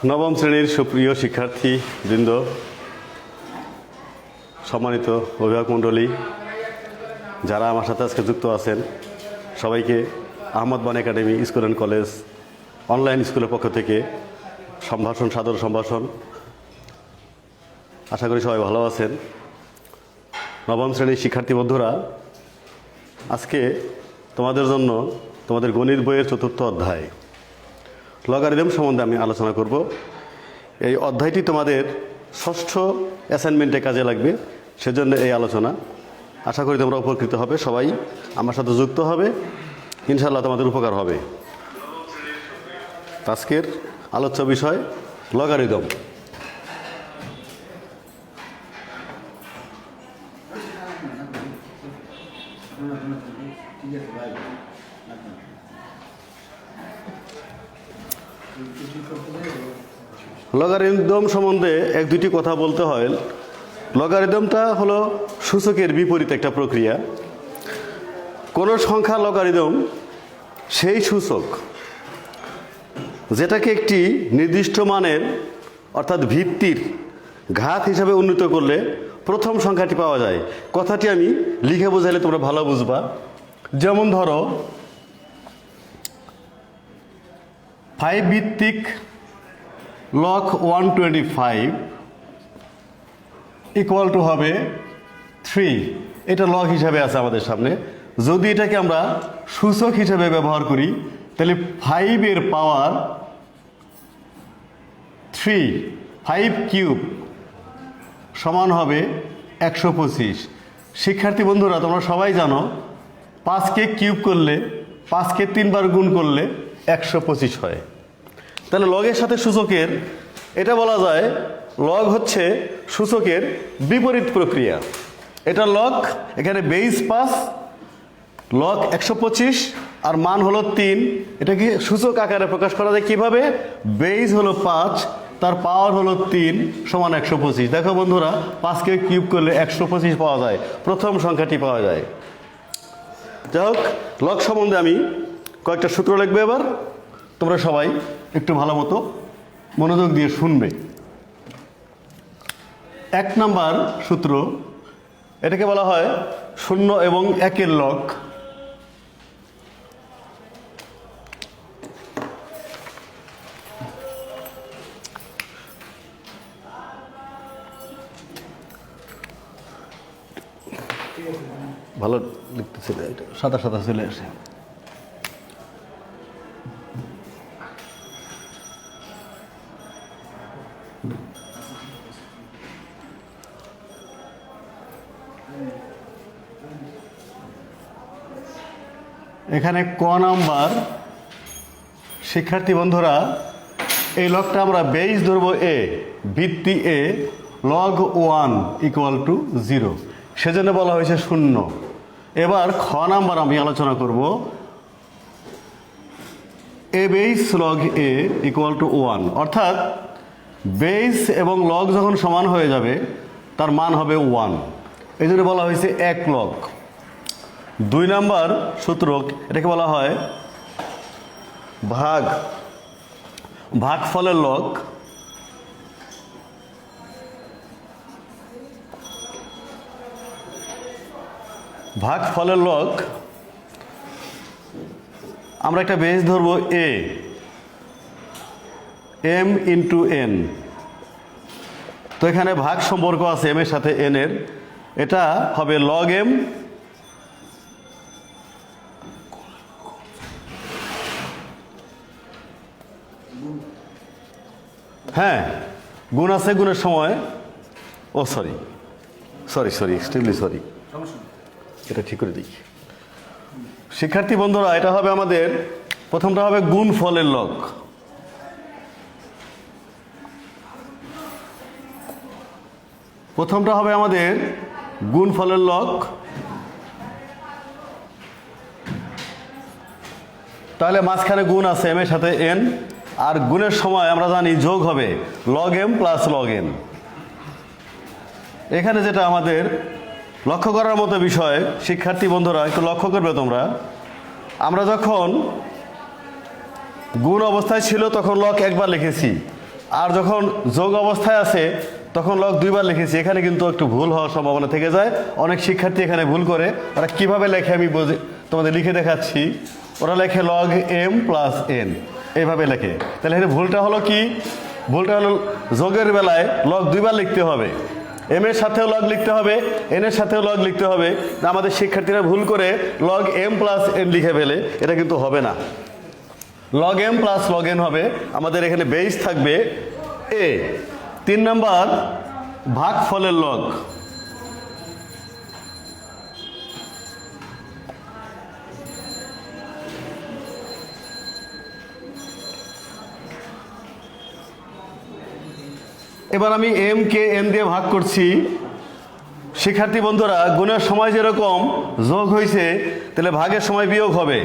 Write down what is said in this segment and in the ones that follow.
নবম শ্রেণীর সুপ্রিয় শিক্ষার্থীবৃন্দ, সম্মানিত অভিভাবক মণ্ডলী, যারা আমার সাথে আজকে যুক্ত আছেন, সবাইকে Ahmad Ban academy school and college online স্কুলের পক্ষ থেকে সাদর সম্ভাষণ। আশা করি সবাই ভালো আছেন। নবম শ্রেণীর শিক্ষার্থী বন্ধুরা, আজকে তোমাদের জন্য তোমাদের গণিত বইয়ের ৪র্থ অধ্যায় লগারিদম সম্বন্ধে আমি আলোচনা করব। এই অধ্যায়টি তোমাদের ষষ্ঠ অ্যাসাইনমেন্টে কাজে লাগবে, সেজন্য এই আলোচনা। আশা করি তোমরা উপকৃত হবে, সবাই আমার সাথে যুক্ত হবে, ইনশাআল্লাহ তোমাদের উপকার হবে। আজকের আলোচ্য বিষয় লগারিদম। লগারিদম সম্বন্ধে এক দুটি কথা বলতে হয়। লগারিদমটা হলো সূচকের বিপরীত একটা প্রক্রিয়া। কোনো সংখ্যা লগারিদম সেই সূচক যেটাকে একটি নির্দিষ্ট মানের অর্থাৎ ভিত্তির ঘাত হিসাবে উন্নীত করলে প্রথম সংখ্যাটি পাওয়া যায়। কথাটি আমি লিখে বোঝাইলে তোমরা ভালো বুঝবা। যেমন ধরো 5 ভিত্তিক লগ 125 ইকুয়াল টু হবে 3। এটা লগ হিসাবে আছে আমাদের সামনে। যদি এটাকে আমরা সূচক হিসাবে ব্যবহার করি তাহলে 5 এর পাওয়ার 3, 5 কিউব সমান হবে 125। শিক্ষার্থী বন্ধুরা, তোমরা সবাই জানো 5কে কিউব করলে, 5কে 3 বার গুণ করলে 125 হয়। তাহলে লগের সাথে সূচকের এটা বলা যায় লগ হচ্ছে সূচকের বিপরীত প্রক্রিয়া। এটা লগ, এখানে বেস 5, লগ 125 আর মান হলো 3। এটাকে সূচক আকারে প্রকাশ করা যায় কিভাবে? বেস হলো 5, তার পাওয়ার হলো 3 সমান 125। দেখো বন্ধুরা, 5কে কিউব করলে 125 পাওয়া যায়, প্রথম সংখ্যাটি পাওয়া যায়। যাই হোক, লগ সম্বন্ধে আমি কয়েকটা সূত্র লিখবো। এবার তোমরা সবাই একটু ভালো মতো মনোযোগ দিয়ে শুনবে। 1 নাম্বার সূত্র, এটাকে বলা হয় 0 এবং 1-এর লগ। ভালো লিখতেছিল, এটা সাদা সাদা চলে আসে। এখানে ক নাম্বার শিক্ষার্থী বন্ধুরা, এই লগটা আমরা বেস ধরবো এ, ভিত্তি এ, লগ 1 ইকুয়াল টু 0, সেজন্য বলা হয়েছে 0। এবার খ নাম্বার আমি আলোচনা করব a base log a equal to 1, অর্থাৎ বেস এবং লগ যখন সমান হয়ে যাবে তার মান হবে 1, এই জন্য বলা হয়েছে 1 লগ। 2 নাম্বার সূত্র, এটাকে বলা হয় ভাগফলের লগ। ভাগফলের লগ আমরা একটা বেস ধরবো এ, m ইন্টু n। তো এখানে ভাগ সম্পর্ক আছে m এর সাথে n এর, এটা হবে লগ m। হ্যাঁ, গুণ আছে, গুণের সময় এক্সট্রিমলি সরি, এটা ঠিক করে দিই। শিক্ষার্থী বন্ধুরা, এটা হবে আমাদের প্রথমটা হবে গুণ ফলের লগ। প্রথমটা হবে আমাদের গুণ ফলের লগ। তাহলে মাঝখানে গুণ আছে m এর সাথে n, আর গুণের সময় আমরা জানি যোগ হবে log m plus log n। এখানে যেটা আমাদের লক্ষ্য করার মতো বিষয়, শিক্ষার্থী বন্ধুরা একটু লক্ষ্য করবে তোমরা, আমরা যখন গুণ অবস্থায় ছিল তখন লগ একবার লিখেছি, আর যখন যোগ অবস্থায় আছে তখন লগ দুইবার লিখেছি, এখানে কিন্তু একটু ভুল হওয়ার সম্ভাবনা থেকে যায়। অনেক শিক্ষার্থী এখানে ভুল করে, ওরা কীভাবে লেখে আমি তোমাদের লিখে দেখাচ্ছি। ওরা লেখে লগ এম প্লাস এন, এইভাবে লেখে। তাহলে এখানে ভুলটা হলো কি? ভুলটা হলো যোগের বেলায় লগ দুইবার লিখতে হবে, এম এর সাথেও লগ লিখতে হবে, এন এর সাথেও লগ লিখতে হবে। আমাদের শিক্ষার্থীরা ভুল করে লগ এম প্লাস এন লিখে ফেলে, এটা কিন্তু হবে না। Log M plus log N হবে। আমাদের এখানে বেস থাকবে এ। 3 নাম্বার ভাগফলের লগ। এবার আমি এম কে এন দিয়ে ভাগ করছি। শিক্ষার্থী বন্ধুরা, গুণের সময় যেরকম যোগ হয়েছে, তাহলে ভাগের সময় বিয়োগ হবে।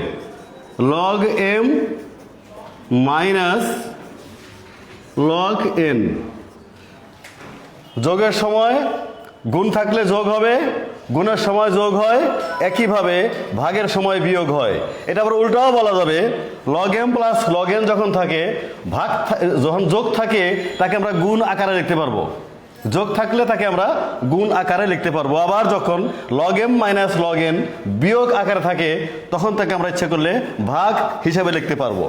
Log M minus log N. যোগের সময় গুণ থাকলে যোগ হবে, গুণের সময় যোগ হয়, একইভাবে ভাগের সময় বিয়োগ হয়। এটা আবার উল্টাও বলা যাবে, log M plus log N যখন থাকে, যখন যোগ থাকে তাকে আমরা গুণ আকারে লিখতে পারবো। যোগ থাকলে তাকে আমরা গুণ আকারে লিখতে পারবো। আবার যখন log M minus log N বিয়োগ আকারে থাকে, তখন তাকে আমরা ইচ্ছে করলে ভাগ হিসাবে লিখতে পারবো।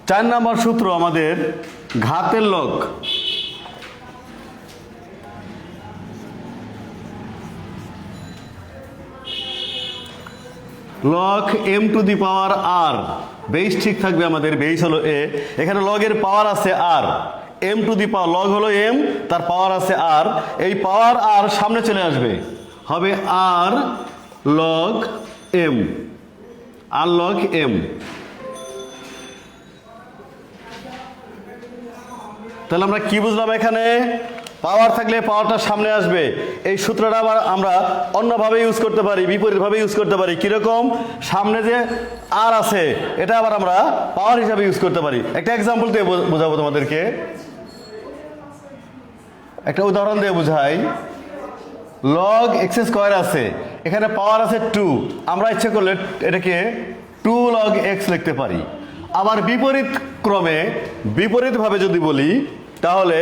4 নম্বর সূত্র আমাদের ঘাতের log. Log M to the power R, base ঠিক থাকবে, আমাদের বেস হলো এ, এখানে লগের পাওয়ার আছে আর, M to the power, log হলো এম, তার পাওয়ার আছে আর, এই পাওয়ার আর সামনে চলে আসবে, হবে আর লগ এম, আর লগ এম। তাহলে আমরা কি বুঝলাম? এখানে পাওয়ার থাকলে পাওয়ারটা সামনে আসবে। এই সূত্রটা আবার আমরা অন্যভাবে ইউজ করতে পারি, বিপরীতভাবে ইউজ করতে পারি। কিরকম? সামনে যে আর আছে, এটা আবার আমরা পাওয়ার হিসাবে ইউজ করতে পারি। একটা এক্সাম্পল দিয়ে বোঝাবো তোমাদেরকে, একটা উদাহরণ দিয়ে বুঝাই। লগ এক্স স্কোয়ার আছে, এখানে পাওয়ার আছে 2, আমরা ইচ্ছে করলে এটাকে 2 লগ এক্স লিখতে পারি। আবার বিপরীত ক্রমে, বিপরীতভাবে যদি বলি, তাহলে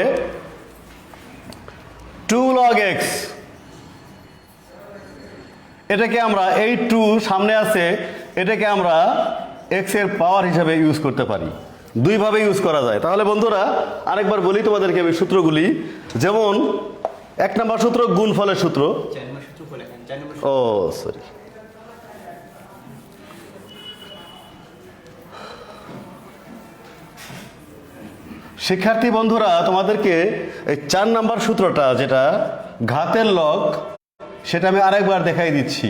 2 লগ এক্স, এটাকে আমরা, এই 2 সামনে আছে, এটাকে আমরা এক্স এর পাওয়ার হিসাবে ইউজ করতে পারি। দুইভাবে ইউজ করা যায়। তাহলে বন্ধুরা আরেকবার বলি তোমাদেরকে আমি সূত্রগুলি। যেমন 1 নম্বর সূত্র গুণফলের সূত্র। ও সরি, শিক্ষার্থী বন্ধুরা তোমাদেরকে এই 4 নম্বর সূত্রটা, যেটা ঘাতের লগ, সেটা আমি আরেকবার দেখাই দিচ্ছি।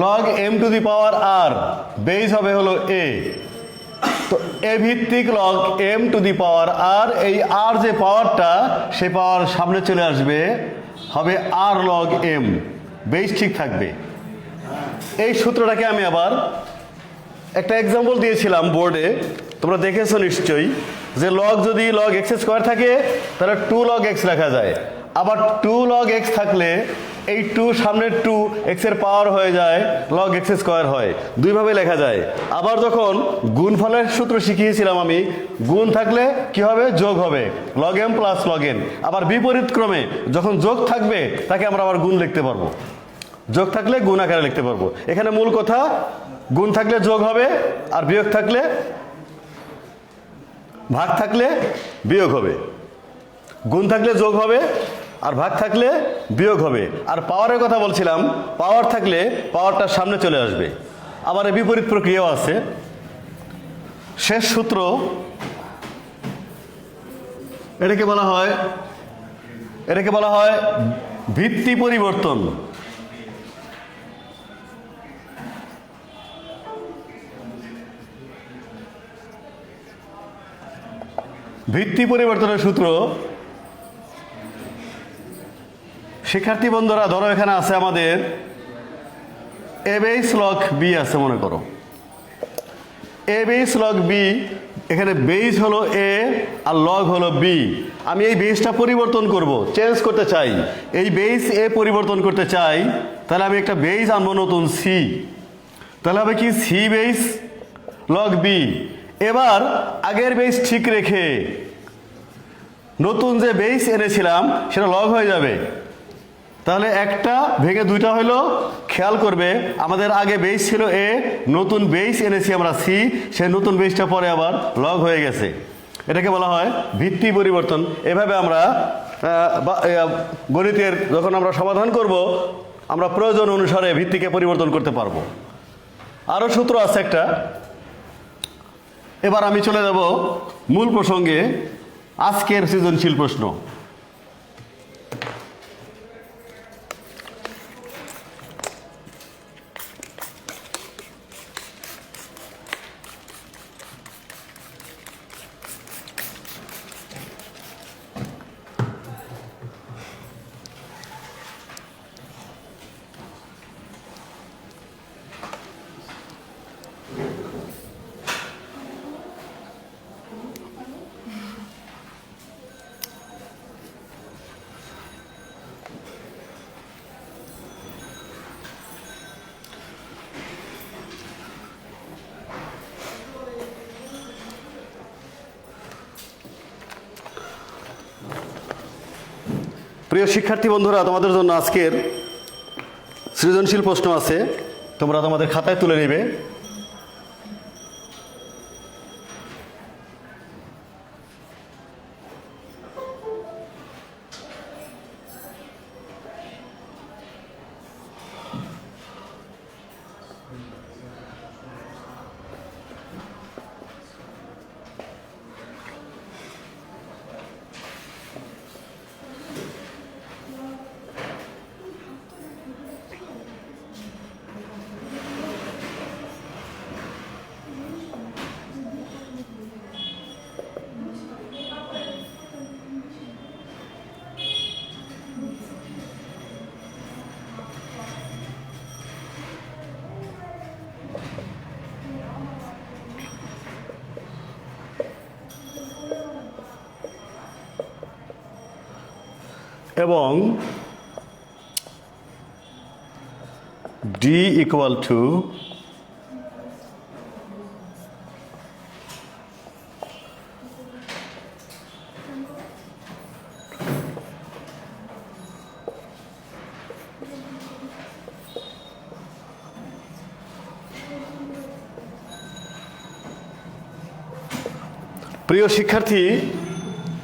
Log M to the power R, base হবে হলো এ, তো এ ভিত্তিক log M to the power R, এই আর যে পাওয়ারটা, সে পাওয়ার সামনে চলে আসবে, হবে আর লগ এম, বেস ঠিক থাকবে। এই সূত্রটাকে আমি আবার একটা এক্সাম্পল দিয়েছিলাম বোর্ডে, তোমরা দেখেছো নিশ্চয়ই, যে লগ যদি লগ এক্স স্কোয়ার থাকে তাহলে 2 লগ এক্স লেখা যায়। আবার 2 লগ এক্স থাকলে এই 2 সামনের 2 এক্স এর পাওয়ার হয়ে যায়, লগ এক্স স্কোয়ার হয়। দুইভাবে লেখা যায়। আবার যখন গুণফলের সূত্র শিখিয়েছিলাম আমি, গুণ থাকলে কি হবে? যোগ হবে, log M plus log N. আবার বিপরীত ক্রমে যখন যোগ থাকবে, তাকে আমরা আবার গুণ লিখতে পারবো। যোগ থাকলে গুণ আকারে লিখতে পারবো। এখানে মূল কথা, গুণ থাকলে যোগ হবে, আর বিয়োগ থাকলে, ভাগ থাকলে বিয়োগ হবে। গুণ থাকলে যোগ হবে, আর ভাগ থাকলে বিয়োগ হবে। আর পাওয়ারের কথা বলছিলাম, পাওয়ার থাকলে পাওয়ারটা সামনে চলে আসবে। আবার এই বিপরীত প্রক্রিয়াও আছে। শেষ সূত্র, এটাকে বলা হয় ভিত্তি পরিবর্তন। ভিত্তি পরিবর্তনের সূত্র, শিক্ষার্থী বন্ধুরা ধরো এখানে আছে আমাদের এ বেস লগ বি আছে, মনে করো এ বেস লগ বি, এখানে বেস হলো এ আর লগ হলো বি। আমি এই বেসটা পরিবর্তন করব, চেঞ্জ করতে চাই, এই বেস এ পরিবর্তন করতে চাই, তাহলে আমি একটা বেস আনবো নতুন সি। তাহলে হবে কি সি বেস লগ বি। এবার আগের বেস ঠিক রেখে নতুন যে বেস এনেছিলাম সেটা লগ হয়ে যাবে। তাহলে একটা ভেঙে দুইটা হইলো। খেয়াল করবে আমাদের আগে বেস ছিল এ, নতুন বেস এনেছি আমরা সি, সেই নতুন বেসটা পরে আবার লগ হয়ে গেছে। এটাকে বলা হয় ভিত্তি পরিবর্তন। এভাবে আমরা গণিতের যখন আমরা সমাধান করব আমরা প্রয়োজন অনুসারে ভিত্তিকে পরিবর্তন করতে পারবো। আরও সূত্র আছে একটা। এবার আমি চলে যাব মূল প্রসঙ্গে, আজকের সৃজনশীল প্রশ্ন। প্রিয় শিক্ষার্থী বন্ধুরা, তোমাদের জন্য আজকের সৃজনশীল প্রশ্ন আছে, তোমরা তোমাদের খাতায় তুলে নেবে। এবং d ইকুয়াল টু প্রিয় শিক্ষার্থী,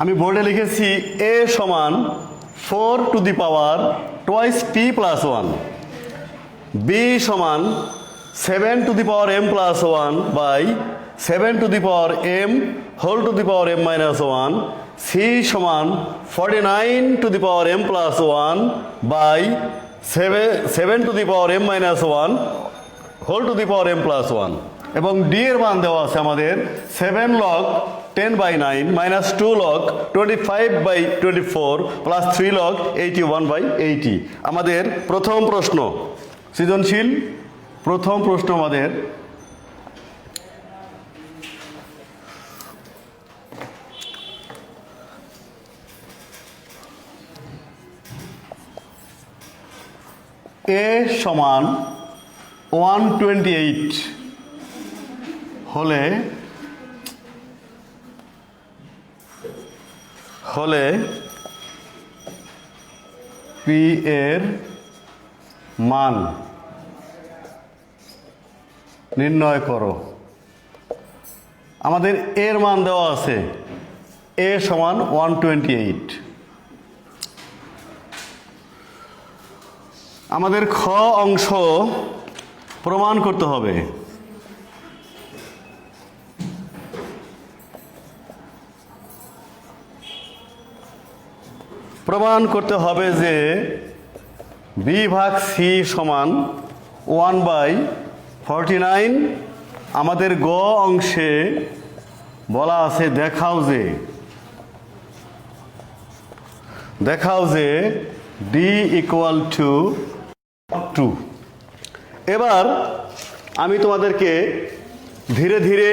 আমি বোর্ডে লিখেছি a সমান 4 to the power twice p plus 1, b সমান 7 to the power m plus 1 by 7 to the power m whole to the power m minus 1, c সমান 49 to the power m plus 1 by 7 to the power m minus 1 whole to the power m plus 1। এবং d এর মান দেওয়া আছে আমাদের 7 log 10/9 minus 2 log 25/24 plus 3 log 81/80। আমাদের প্রথম প্রশ্ন, সৃজনশীল প্রথম প্রশ্ন আমাদের a সমান 128 হলে p এর মান নির্ণয় করো। আমাদের এর মান দেওয়া আছে a সমান 128। আমাদের খ অংশ প্রমাণ করতে হবে। প্রমাণ করতে হবে যে b ভাগ c সমান 1/49। আমাদের গ অংশে বলা আছে দেখাও যে d ইকুয়াল টু 2। এবার আমি তোমাদেরকে ধীরে ধীরে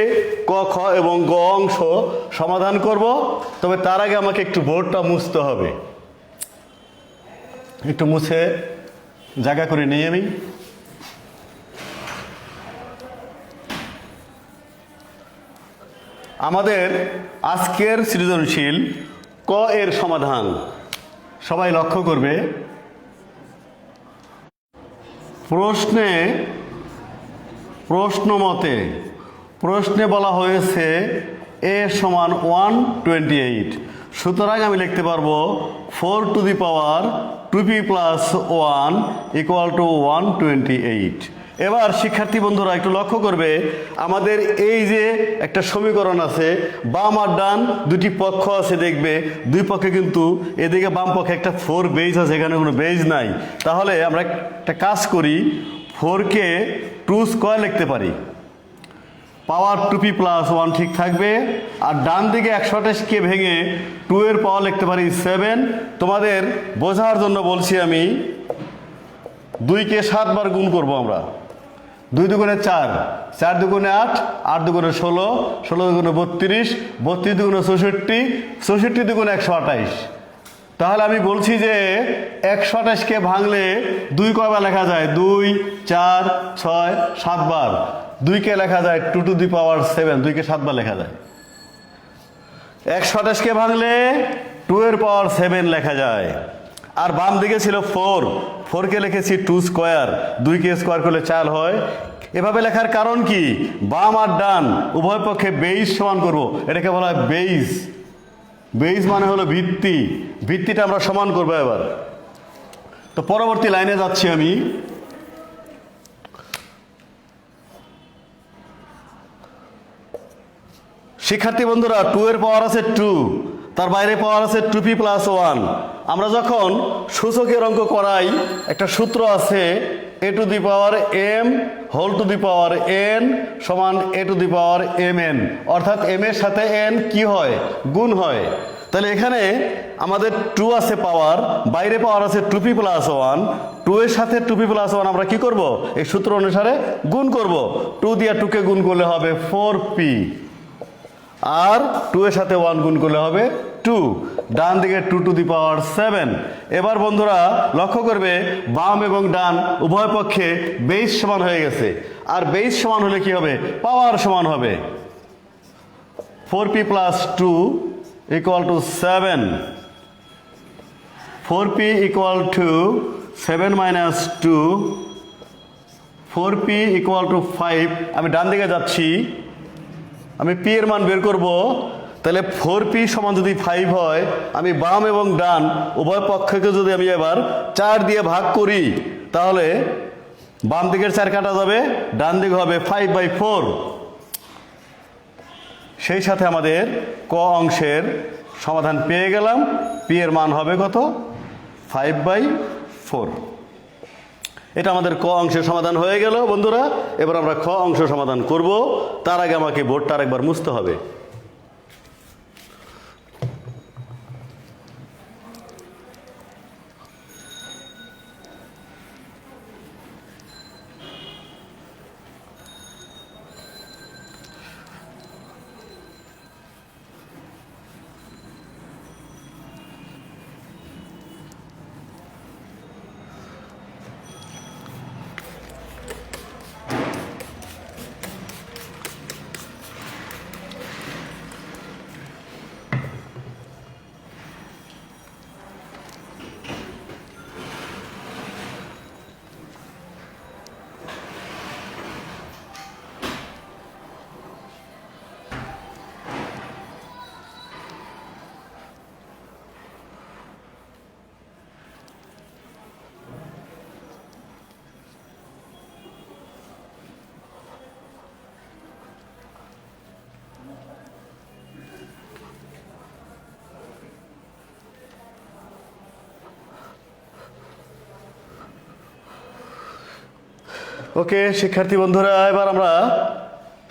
ক খ এবং গ অংশ সমাধান করব, তবে তার আগে আমাকে একটু বোর্ডটা মুছতে হবে। একটু মুছে জায়গা করে নিয়ে আমি আমাদের আজকের সৃজনশীল ক এর সমাধান সবাই লক্ষ্য করবে। প্রশ্নে বলা হয়েছে a সমান 128, সুতরাং আমি লিখতে পারবো 4 to the power 2p plus 1 equal to 128। এবার শিক্ষার্থী বন্ধুরা একটু লক্ষ্য করবে, আমাদের এই যে একটা সমীকরণ আছে, বাম আর ডান দুটি পক্ষ আছে, দেখবে দুই পক্ষে কিন্তু এদিকে বাম পক্ষে একটা 4 বেজ আছে, এখানে কোনো বেজ নাই। তাহলে আমরা একটা কাজ করি, 4কে 2 স্কয়ার লিখতে পারি, পাওয়ার 2p প্লাস 1 ঠিক থাকবে। আর ডান দিকে 128কে ভেঙে 2 এর পাওয়ার লিখতে পারি 7। তোমাদের বোঝার জন্য বলছি আমি, 2কে 7 বার গুণ করব আমরা। 2 দুগুণে 4, 4 দুগুণে 8, 8 দুগুণে 16, 16 দুগুণে 32, 32 দুগুণে 64, 64 দুগুণে 128। তাহলে আমি বলছি যে 128কে ভাঙলে 2 কয়বার লেখা যায়? 2, 4, 6, 7 বার। 2কে লেখা যায় 2 টু দি পাওয়ার 7, 2কে 7 বার লেখা যায়। 128কে ভাঙলে 2 এর পাওয়ার 7 লেখা যায়। আর বাম দিকে ছিল 4, 4কে লিখেছি 2 স্কয়ার, 2কে স্কয়ার করলে 4 হয়। এভাবে লেখার কারণ কি? বাম আর ডান উভয় পক্ষে বেইজ সমান করব, এটাকে বলা হয় বেইজ। বেইজ মানে হলো ভিত্তি, ভিত্তিটা আমরা সমান করবো। এবার তো পরবর্তী লাইনে যাচ্ছি আমি। শিক্ষার্থী বন্ধুরা, 2 এর পাওয়ার আছে 2, তার বাইরে পাওয়ার আছে 2p প্লাস 1। আমরা যখন সূচকের অঙ্ক করাই, একটা সূত্র আছে a to the power m whole to the power n সমান a to the power mn, অর্থাৎ m এর সাথে n কি হয়? গুণ হয়। তাহলে এখানে আমাদের 2 আছে পাওয়ার, বাইরে পাওয়ার আছে 2p প্লাস 1। 2 এর সাথে 2p প্লাস 1 আমরা কি করব? এই সূত্র অনুসারে গুণ করব। 2 দিয়ে 2কে গুণ করলে হবে 4p, আর 2 এর সাথে 1 গুণ করলে হবে 2, ডান দিকে 2 টু দি পাওয়ার 7। এবার বন্ধুরা লক্ষ্য করবে, বাম এবং ডান উভয় পক্ষে বেইজ সমান হয়ে গেছে। আর বেইজ সমান হলে কি হবে? পাওয়ার সমান হবে। 4p plus 2 equal to 7, 4p equal to 7 minus 2, 4p equal to 5। আমি ডান দিকে যাচ্ছি, আমি p এর মান বের করব। তাহলে 4p সমান যদি 5 হয়, আমি বাম এবং ডান উভয় পক্ষকে যদি আমি এবার 4 দিয়ে ভাগ করি, তাহলে বাম দিকের 4 কাটা যাবে, ডান দিকে হবে 5/4। সেই সাথে আমাদের ক অংশের সমাধান পেয়ে গেলাম। p এর মান হবে কত? 5/4। এটা আমাদের ক অংশের সমাধান হয়ে গেল বন্ধুরা। এবার আমরা খ অংশ সমাধান করব। তার আগে আমাকে বোর্ডটা আরেকবার মুছতে হবে। ওকে শিক্ষার্থী বন্ধুরা, এবার আমরা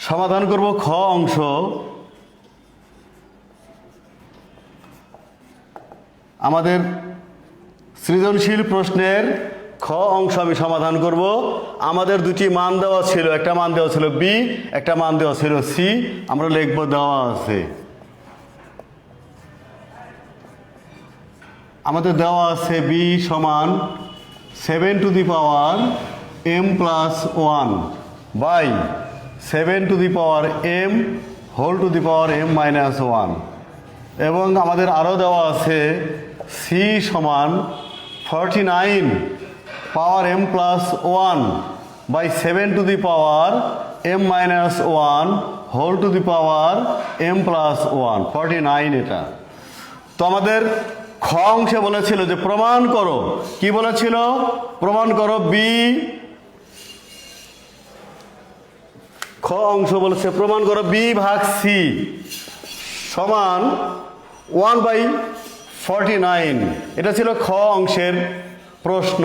সমাধান করব খ অংশ। আমাদের সৃজনশীল প্রশ্নের খ অংশ আমি সমাধান করব। আমাদের দুটি মান দেওয়া ছিল, একটা মান দেওয়া ছিল বি, একটা মান দেওয়া ছিল সি। আমরা লিখব দেওয়া আছে, আমাদের দেওয়া আছে বি সমান 7 to the power m plus 1 by 7 to the power m whole to the power m minus one, এবং আমাদের আরও দেওয়া আছে c সমান 49 power m plus one by 7 to the power m minus one whole to the power m plus one, 49 এটা। তো আমাদের খ অংশে বলেছিল যে প্রমাণ করো, কি বলেছিল? প্রমাণ করো বি, খ অংশ বলেছে প্রমাণ করো বি ভাগ সি সমান 1/49। এটা ছিল খ অংশের প্রশ্ন।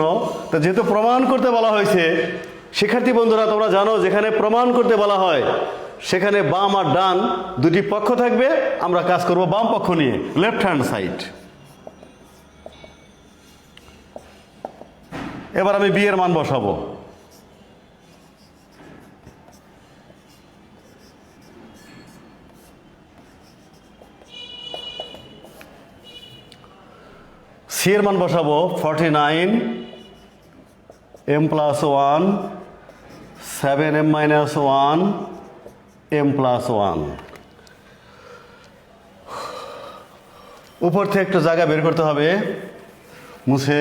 তো যেহেতু প্রমাণ করতে বলা হয়েছে, শিক্ষার্থী বন্ধুরা তোমরা জানো যেখানে প্রমাণ করতে বলা হয় সেখানে বাম আর ডান দুটি পক্ষ থাকবে। আমরা কাজ করব বাম পক্ষ নিয়ে, লেফট হ্যান্ড সাইড। এবার আমি বি এর মান বসাবো। সি এর মান বসাবো 49 m plus one 7m minus one m plus one. উপর থেকে একটু জায়গা বের করতে হবে মুছে।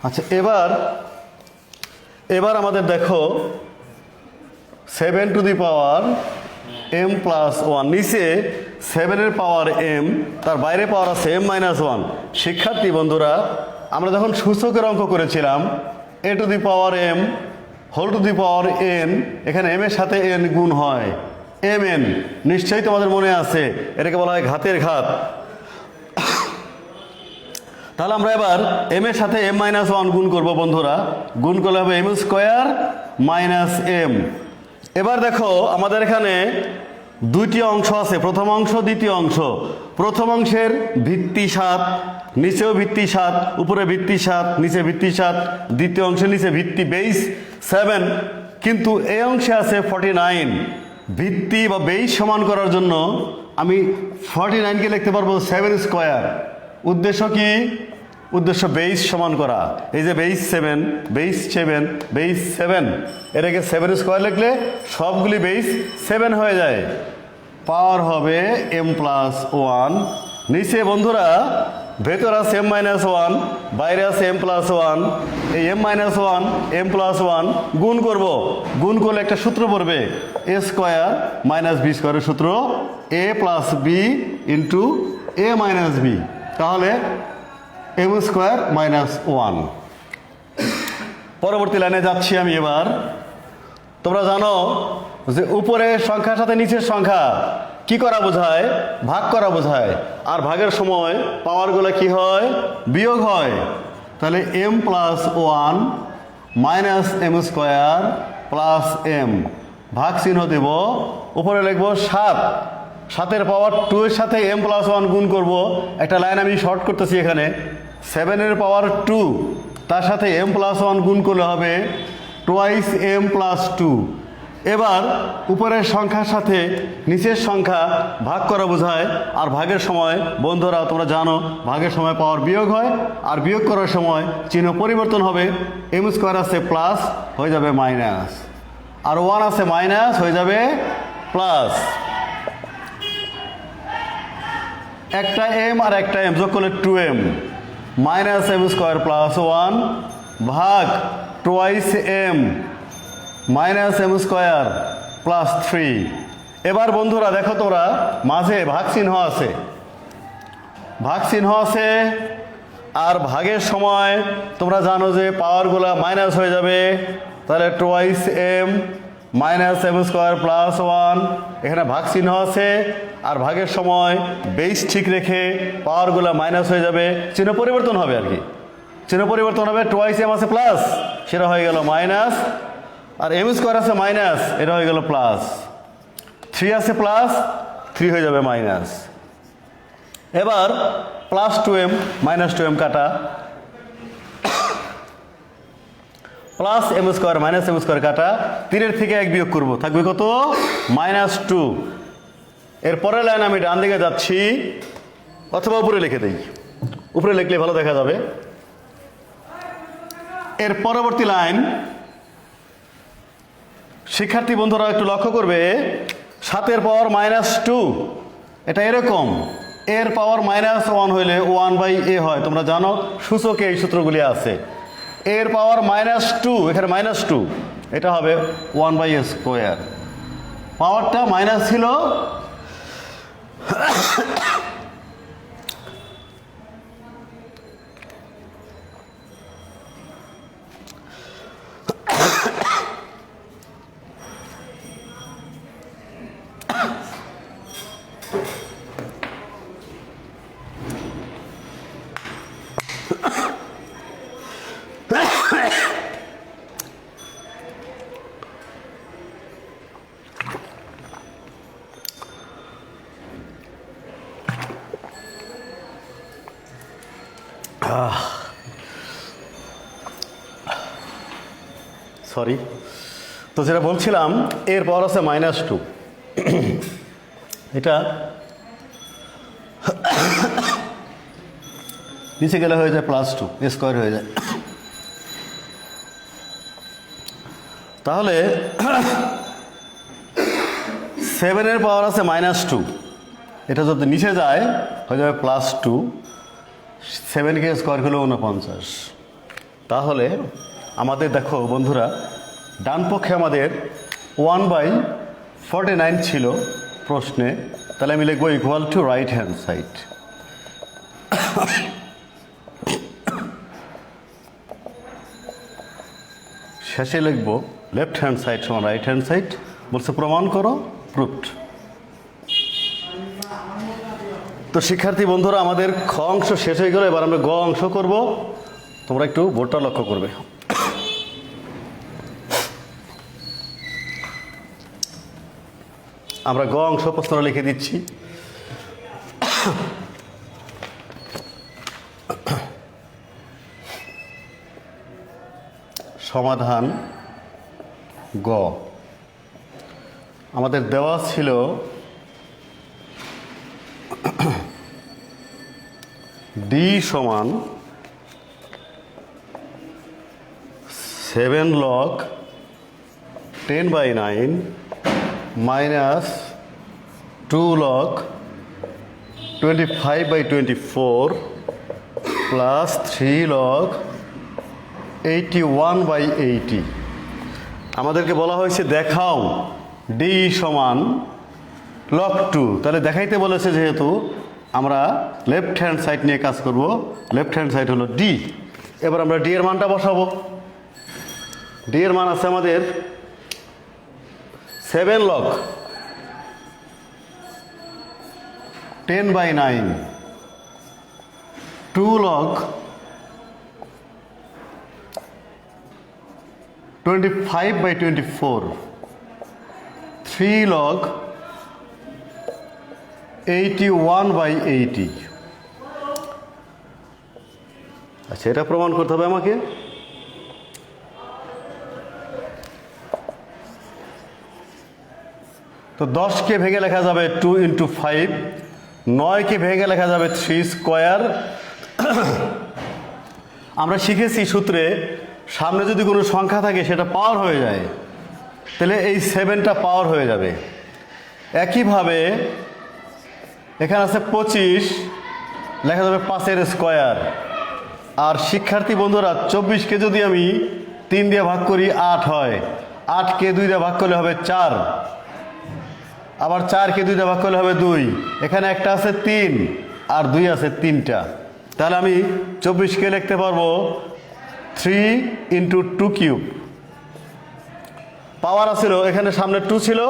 আচ্ছা, এবার আমাদের দেখো 7 to the power m plus one, নিচে 7 এর পাওয়ার m, তার বাইরে পাওয়ার আছে m মাইনাস ওয়ান। শিক্ষার্থী বন্ধুরা, আমরা যখন সূচকের অঙ্ক করেছিলাম a to the power m whole to the power n, এখানে m এর সাথে n গুণ হয়, mn, নিশ্চয়ই তোমাদের মনে আছে, এটাকে বলা হয় ঘাতের ঘাত। তাহলে আমরা এবার m এর সাথে m মাইনাস ওয়ান গুণ করবো বন্ধুরা, গুণ করলে হবে m স্কোয়ার মাইনাস m। এবার দেখো আমাদের এখানে দুইটি অংশ আছে, প্রথম অংশ দ্বিতীয় অংশ। প্রথম অংশের ভিত্তি 7, নিচেও ভিত্তি 7, উপরে ভিত্তি 7, নিচে ভিত্তি 7। দ্বিতীয় অংশের নিচে ভিত্তি বেস 7, কিন্তু এই অংশে আছে 49। ভিত্তি বা বেস সমান করার জন্য আমি 49কে লিখতে পারবো 7 স্কোয়ার। উদ্দেশ্য কি? উদ্দেশ্য বেস সমান করা। এই যে বেস 7, বেস 7, বেস 7, এটাকে 7 স্কোয়ার লিখলে সবগুলি বেস 7 হয়ে যায়। পাওয়ার হবে m প্লাস ওয়ান। নিচে বন্ধুরা ভেতর আছে m মাইনাস ওয়ান, বাইরে আছে m প্লাস ওয়ান। এই m minus one m plus one গুণ করব, গুণ করলে একটা সূত্র পড়বে a স্কোয়ার মাইনাস বি স্কোয়ারের সূত্র, a plus B into a minus B. তাহলে m স্কোয়ার মাইনাস ওয়ান। পরবর্তী লাইনে যাচ্ছি আমি এবার। তোমরা জানো যে উপরের সংখ্যার সাথে নিচের সংখ্যা কি করা বোঝায়? ভাগ করা বোঝায়। আর ভাগের সময় পাওয়ারগুলো কি হয়? বিয়োগ হয়। তাহলে m plus one minus m square plus m, ভাগ চিহ্ন দেব, উপরে লিখব 7, 7-এর পাওয়ার 2 এর সাথে m প্লাস ওয়ান গুণ করব। একটা লাইন আমি শর্ট করতেছি এখানে, 7-এর পাওয়ার 2 তার সাথে m প্লাস ওয়ান গুণ করলে হবে টোয়াইস m প্লাস 2। এবার উপরের সংখ্যার সাথে নিচের সংখ্যা ভাগ করা বোঝায়। আর ভাগের সময় বন্ধুরা তোমরা জানো ভাগের সময় পাওয়ার বিয়োগ হয়, আর বিয়োগ করার সময় চিহ্ন পরিবর্তন হবে। m স্কোয়ার আছে প্লাস, হয়ে যাবে মাইনাস, আর ওয়ান আছে মাইনাস, হয়ে যাবে প্লাস। একটা m আর একটা m যোগ করলে 2m, minus m square plus one ভাগ twice m minus m square plus 3। এবার বন্ধুরা দেখো তোমরা মাঝে ভাগ চিহ্ন আছে, ভাগ চিহ্ন আছে, আর ভাগের সময় তোমরা জানো যে পাওয়ারগুলো মাইনাস হয়ে যাবে। তাহলে twice m minus m square plus one, এখানে ভাগ চিহ্ন আছে, আর ভাগের সময় বেস ঠিক রেখে পাওয়ারগুলো মাইনাস হয়ে যাবে, চিহ্ন পরিবর্তন হবে আর কি, চিহ্ন পরিবর্তন হবে। টোয়াইস m আছে প্লাস, সেটা হয়ে গেল মাইনাস, আর m স্কোয়ার আছে মাইনাস, এটা হয়ে গেল প্লাস। 3 আছে প্লাস, 3 হয়ে যাবে মাইনাস। এবার প্লাস 2m মাইনাস 2m কাটা, plus m square minus m square কাটা, 3-এর থেকে 1 বিয়োগ করবো, থাকবে কত? -2। এর পরের লাইন আমি ডান দিকে যাচ্ছি, অথবা উপরে লিখে দিই, উপরে লিখলে ভালো দেখা যাবে। এর পরবর্তী লাইন শিক্ষার্থী বন্ধুরা একটু লক্ষ্য করবে, 7 পাওয়ার -2 এটা এরকম, এর পাওয়ার -1 হইলে 1/a হয়। তোমরা জানো সূচকে এই সূত্রগুলি আছে। এর পাওয়ার -2 এখানে -2 এটা হবে 1/a²। পাওয়ারটা মাইনাস ছিল, সরি, তো যেটা বলছিলাম এর পাওয়ার আছে -2, এটা নিচে গেলে হয়ে যায় +2, a² হয়ে যায়। তাহলে 7 এর পাওয়ার আছে -2, এটা যদি নিচে যায় হয়ে যাবে +2, 7কে স্কোয়ার হলো 49। তাহলে আমাদের দেখো বন্ধুরা, ডান পক্ষে আমাদের 1/49 ছিল প্রশ্নে, তাহলে আমি লিখবো equal to right hand side. শেষে লিখবো লেফট হ্যান্ড সাইড সমান রাইট হ্যান্ড সাইড। বলছে প্রমাণ করো, প্রুফড। তো শিক্ষার্থী বন্ধুরা আমাদের খ অংশ শেষ হয়ে গেল, এবার আমরা গ অংশ করব। তোমরা একটু বোর্ডটা লক্ষ্য করবে। আমরা গ অংশ প্রশ্নটা লিখে দিচ্ছি। সমাধান গ। আমাদের দেওয়া ছিল ডি সমান 7 log 10/9 minus 2 log 25/24 plus 3 log 81/80। আমাদেরকে বলা হয়েছে দেখাও ডি সমান log 2, তাহলে দেখাইতে বলেছে যেহেতু আমরা লেফট হ্যান্ড সাইড নিয়ে কাজ করব। লেফট হ্যান্ড সাইড হলো ডি। এবার আমরা ডি এর মানটা বসাবো। ডি এর মান আছে আমাদের 7 log 10/9, 2 log 25/24, 3 log 81/80। আচ্ছা, এটা প্রমাণ করতে হবে আমাকে। তো 10কে ভেঙে লেখা যাবে 2 × 5, 9কে ভেঙে লেখা যাবে 3²। আমরা শিখেছি সূত্রে সামনে যদি কোনো সংখ্যা থাকে সেটা পাওয়ার হয়ে যায়, তাহলে এই 7টা পাওয়ার হয়ে যাবে। একইভাবে এখানে আছে 25, লেখা যাবে 5-এর স্কোয়ার। আর শিক্ষার্থী বন্ধুরা 24কে যদি আমি 3 দিয়ে ভাগ করি 8 হয়, 8কে 2 দিয়ে ভাগ করলে হবে 4, আবার 4কে 2 দিয়ে ভাগ করলে হবে 2। এখানে একটা আছে 3 আর 2 আছে 3টা, তাহলে আমি 24কে লিখতে পারবো 3 × 2³ পাওয়ার আছিল, এখানে সামনে 2 ছিল,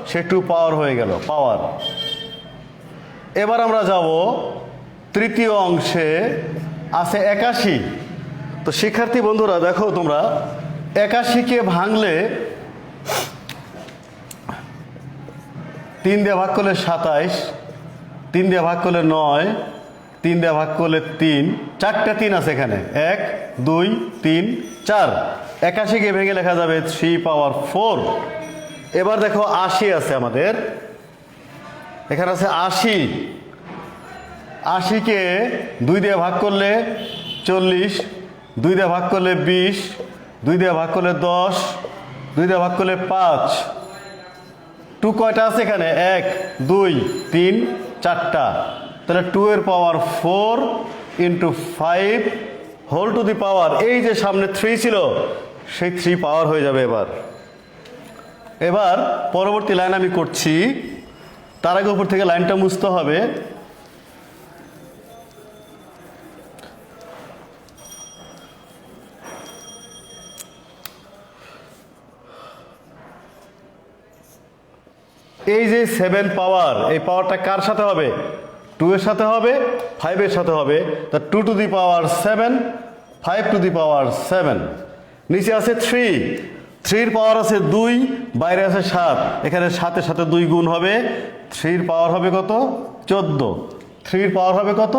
সে 2 পাওয়ার হয়ে গেল পাওয়ার। এবার আমরা যাব তৃতীয় অংশে, আছে 81। তো শিক্ষার্থী বন্ধুরা দেখো তোমরা 81কে ভাঙলে 3 দিয়ে ভাগ করলে 27, 3 দিয়ে ভাগ করলে 9, 3 দিয়ে ভাগ করলে 3, 4টে 3 আছে এখানে, 1 2 3 4। 81কে ভেঙে লেখা যাবে 3⁴। এবার দেখো 80 আছে আমাদের, এখানে আছে 80। 80কে 2 দিয়ে ভাগ করলে 40, 2 দিয়ে ভাগ করলে 20, 2 দিয়ে ভাগ করলে 10, 2 দিয়ে ভাগ করলে 5। 2 কয়টা আছে এখানে? 1 2 3 4টা। তাহলে 2 এর পাওয়ার 4 ইন্টু 5 হোল টু দি পাওয়ার, এই যে সামনে 3 ছিল সেই 3 পাওয়ার হয়ে যাবে। এবার পরবর্তী লাইন আমি করছি, তার আগে উপর থেকে লাইনটা মুছতে হবে। এই যে 7 পাওয়ার, এই পাওয়ারটা কার সাথে হবে? 2 এর সাথে হবে, 5 এর সাথে হবে। তা 2 to the power 7, 5 to the power 7। নিচে আছে 3, 3 পাওয়ার আছে 2, বাইরে আছে 7, এখানে 7 এর সাথে 2 গুণ হবে, 3 পাওয়ার হবে কত? 14। 3 পাওয়ার হবে কত?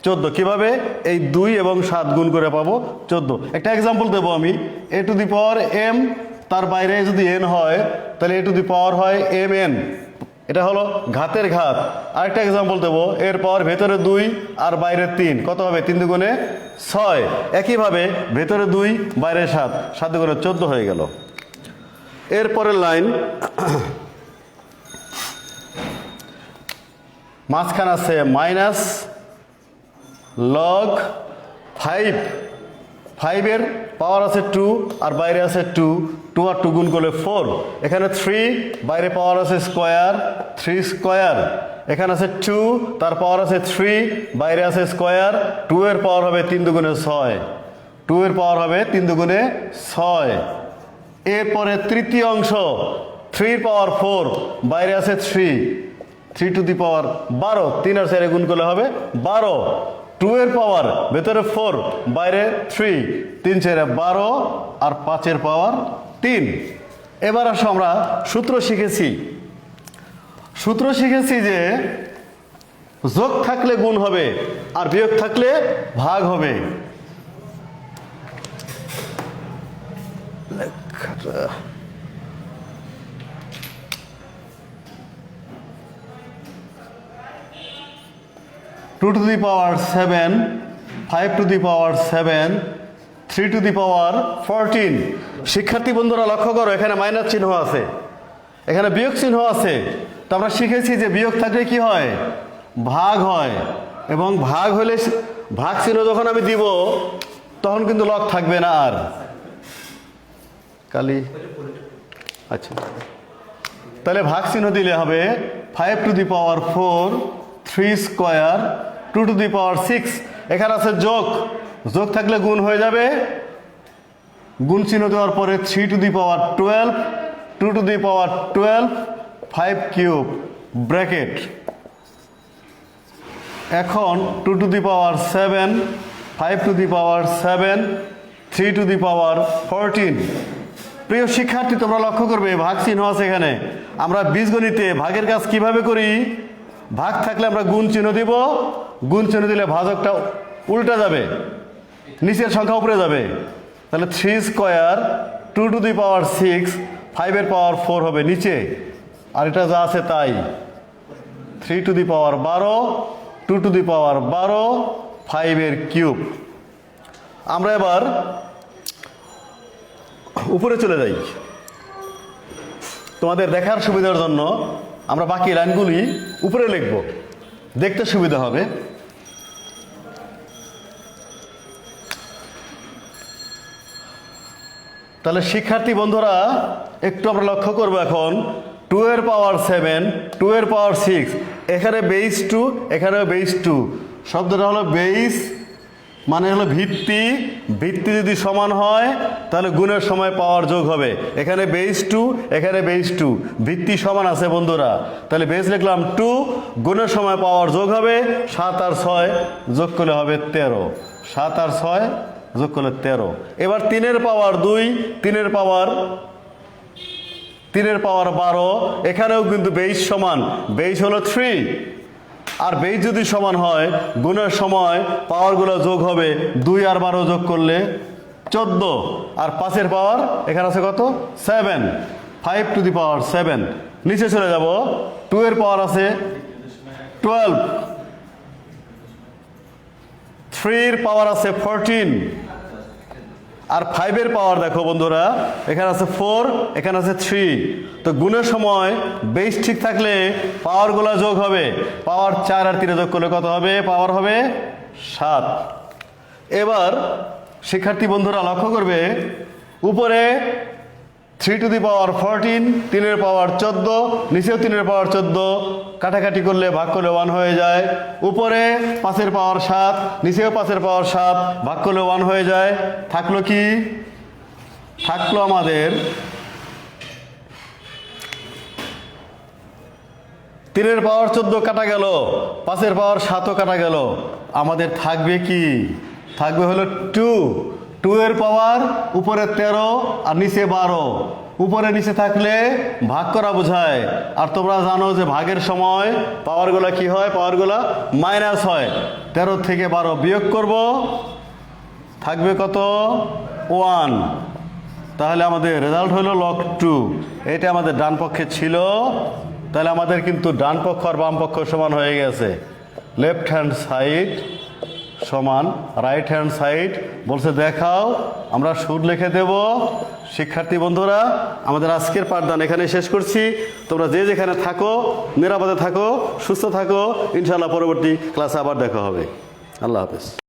14। কিভাবে? এই 2 এবং 7 গুণ করে পাবো 14। একটা এক্সাম্পল দেবো আমি। a to the power m, তার বাইরে যদি n হয় তাহলে a টু দি পাওয়ার হয় mn, এটা হলো ঘাতের ঘাত। আরেকটা এক্সাম্পল দেবো, এর পাওয়ার ভেতরে 2 আর বাইরে 3, কত হবে? 3 দুগুণে 6। একইভাবে ভেতরে 2 বাইরে 7, 7 দুগুণে 14 হয়ে গেল। এরপরের লাইন, মাঝখানে আছে মাইনাস লগ 5, 5 এর পাওয়ার আছে 2 আর বাইরে আছে 2, 2 আর 2 গুণ করলে 4। এখানে 3, বাইরে পাওয়ার আছে স্কোয়ার, 3 স্কোয়ার। এখানে আছে 2, তার পাওয়ার আছে 3, বাইরে আছে স্কোয়ার, 2 এর পাওয়ার হবে 3 দুগুণে 6, 2 এর পাওয়ার হবে 3 দুগুণে 6। এরপরে তৃতীয় অংশ, 3 পাওয়ার 4, বাইরে আছে 3, 3 টু দি পাওয়ার 12, 3 আর 4 গুণ করলে হবে 12। 2 এর পাওয়ার ভেতরে 4, বাইরে 3, 3 4 12 আর 5 এর পাওয়ার 3। এবার আসো আমরা সূত্র শিখেছি যে যোগ থাকলে গুণ হবে আর বিয়োগ থাকলে ভাগ হবে। Two to the power 7, 5 to the power 7, 3 to the power 14। শিক্ষার্থী বন্ধুরা লক্ষ্য করো, এখানে মাইনাস চিহ্ন আছে, এখানে বিয়োগ চিহ্ন আছে। তো আমরা শিখেছি যে বিয়োগ থাকলে কি হয়? ভাগ হয়। এবং ভাগ হলে, ভাগ চিহ্ন যখন আমি দিব তখন কিন্তু লগ থাকবে না আর। কালি আচ্ছা, তাহলে ভাগ চিহ্ন দিলে হবে 5 to the power 4, 3 square, 2 to the power 6। এখানে আছে যোগ, যোগ থাকলে গুণ হয়ে যাবে, গুণ চিহ্ন দেওয়ার পরে 3 to the power 12, 2 to the power 12, 5 cube bracket. এখন 2 to the power 7, 5 to the power 7, 3 to the power 14। প্রিয় শিক্ষার্থী, তোমরা লক্ষ্য করবে ভাগ চিহ্ন আছে এখানে। আমরা বীজগণিতে ভাগের কাজ কিভাবে করি? ভাগ থাকলে আমরা গুণ চিহ্ন দিব, গুণ চিহ্ন দিলে ভাজকটা উল্টা যাবে, নিচের সংখ্যা উপরে যাবে। তাহলে 3 স্কোয়ার, 2 টু দি পাওয়ার 6, 5 এর পাওয়ার 4 হবে নিচে, আর এটা যা আছে তাই। 3 to the power 12, 2 to the power 12, 5 এর কিউব। আমরা এবার উপরে চলে যাই। তোমাদের দেখার সুবিধার জন্য আমরা বাকি লাইনগুলি উপরে লিখব, দেখতে সুবিধা হবে। তাহলে শিক্ষার্থী বন্ধুরা একটু আমরা লক্ষ্য করব এখন 2 এর পাওয়ার 7, 2 এর পাওয়ার 6, এখানে বেস 2, এখানেও বেস 2। শব্দটা হলো বেস মানে হলো ভিত্তি, ভিত্তি যদি সমান হয় তাহলে গুণের সময় পাওয়ার যোগ হবে। এখানে বেস 2, এখানে বেস 2, ভিত্তি সমান আছে বন্ধুরা। তাহলে বেস লিখলাম 2, গুণের সময় পাওয়ার যোগ হবে, 7 আর 6 যোগ করলে হবে 13, 7 আর 6 যোগ করলে 13। এবার 3 এর পাওয়ার 2, 3 এর পাওয়ার 12, এখানেও কিন্তু বেস সমান, বেস হলো 3, আর বেস যদি সমান হয় গুণের সময় পাওয়ারগুলো যোগ হবে, 2 আর 12 যোগ করলে 14, আর 5 এর পাওয়ার এখানে আছে কত? 7, 5 টু দি পাওয়ার 7। নিচে চলে যাব, 2 এর পাওয়ার আছে 12, 3 এর পাওয়ার আছে 14, আর 5-এর পাওয়ার দেখো বন্ধুরা, এখানে আছে 4, এখানে আছে 3। তো গুণের সময় বেস ঠিক থাকলে পাওয়ারগুলো যোগ হবে। পাওয়ার 4 আর 3 যোগ করলে কত হবে? পাওয়ার হবে 7। এবার শিক্ষার্থী বন্ধুরা লক্ষ্য করবে, উপরে 3 টু দি পাওয়ার 14, 3-এর পাওয়ার 14, নিচেও 3-এর পাওয়ার 14, কাটাকাটি করলে ভাগ করলে 1 হয়ে যায়। উপরে 5-এর পাওয়ার 7, নিচেও 5-এর পাওয়ার 7, ভাগ করলে 1 হয়ে যায়। থাকলো কি? থাকলো আমাদের 3-এর পাওয়ার 14 কাটা গেল, 5-এর পাওয়ার 7ও কাটা গেল। আমাদের থাকবে কি? থাকবে হলো 2। 2-এর পাওয়ার উপরে 13 আর নিচে 12। উপরে নিচে থাকলে ভাগ করা বোঝায়। আর তোমরা জানো যে ভাগের সময় পাওয়ারগুলো কি হয়? পাওয়ারগুলো মাইনাস হয়। 13 থেকে 12 বিয়োগ করব, থাকবে কত? 1। তাহলে আমাদের রেজাল্ট হলো লগ 2। এটা আমাদের ডান পক্ষে ছিল। তাহলে আমাদের কিন্তু ডান পক্ষ আর বাম পক্ষ সমান হয়ে গেছে। লেফট হ্যান্ড সাইড সমান রাইট হ্যান্ড সাইড। বলছে দেখাও, আমরা সুর লিখে দেব। শিক্ষার্থী বন্ধুরা, আমাদের আজকের পাঠদান এখানে শেষ করছি। তোমরা যে যেখানে থাকো নিরাপদে থাকো, সুস্থ থাকো। ইনশাআল্লাহ পরবর্তী ক্লাসে আবার দেখা হবে। আল্লাহ হাফেজ।